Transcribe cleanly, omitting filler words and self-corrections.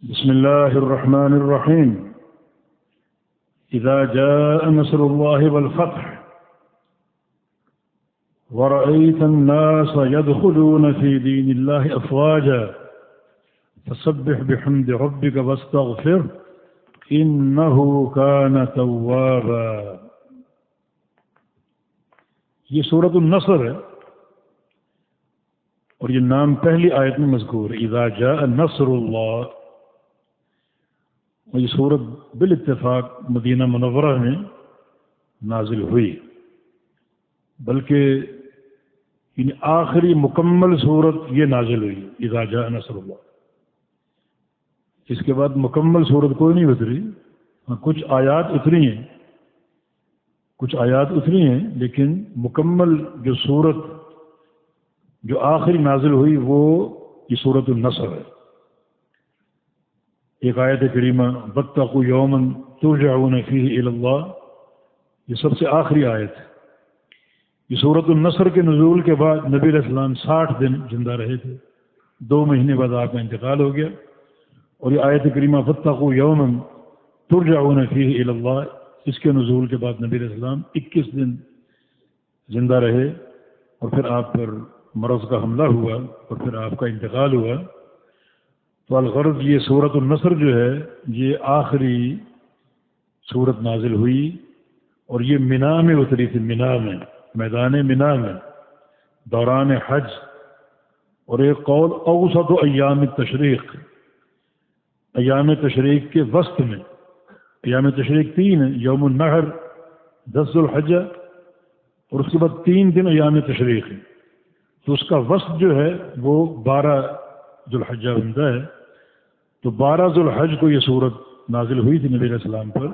بسم الله الرحمن الرحيم. إذا جاء نصر الله والفتح ورأيت الناس يدخلون في دين الله أفواجا فسبح بحمد ربك واستغفره إنه كان توابا. یہ سورۃ النصر ہے اور یہ نام پہلی آیت میں مذکور ہے، اذا جاء نصر اللہ. اور یہ سورت بالاتفاق مدینہ منورہ میں نازل ہوئی، بلکہ یعنی آخری مکمل سورت یہ نازل ہوئی اذا جاء نصر اللہ. اس کے بعد مکمل سورت کوئی نہیں اتری. کچھ آیات اتری ہیں لیکن مکمل جو سورت جو آخری نازل ہوئی وہ یہ سورۃ النصر ہے. ایک آیت کریمہ واتقوا یوما ترجعون فیہ الی اللہ، یہ سب سے آخری آیت ہے. یہ سورۃ النصر کے نزول کے بعد نبی علیہ السلام 60 دن زندہ رہے تھے، 2 مہینے بعد آپ کا انتقال ہو گیا. اور یہ آیت کریمہ واتقوا یوما ترجعون فیہ الی اللہ، اس کے نزول کے بعد نبی علیہ السلام 21 دن زندہ رہے اور پھر آپ پر مرض کا حملہ ہوا اور پھر آپ کا انتقال ہوا. تو الغرض یہ سورۃ النصر جو ہے یہ آخری سورت نازل ہوئی اور یہ منا میں اتری تھی، منا میں، میدان منا میں دوران حج. اور ایک قول اوسط ایام التشریق، ایام تشریق کے وسط میں. ایام تشریق 3 ہیں، یوم النحر 10 ذو الحجہ اور اس کے بعد 3 دن ایام تشریق ہیں. تو اس کا وسط جو ہے وہ 12 ذو الحجہ بنتا ہے. تو 12 ذو الحج کو یہ سورت نازل ہوئی تھی نبی علیہ السلام پر.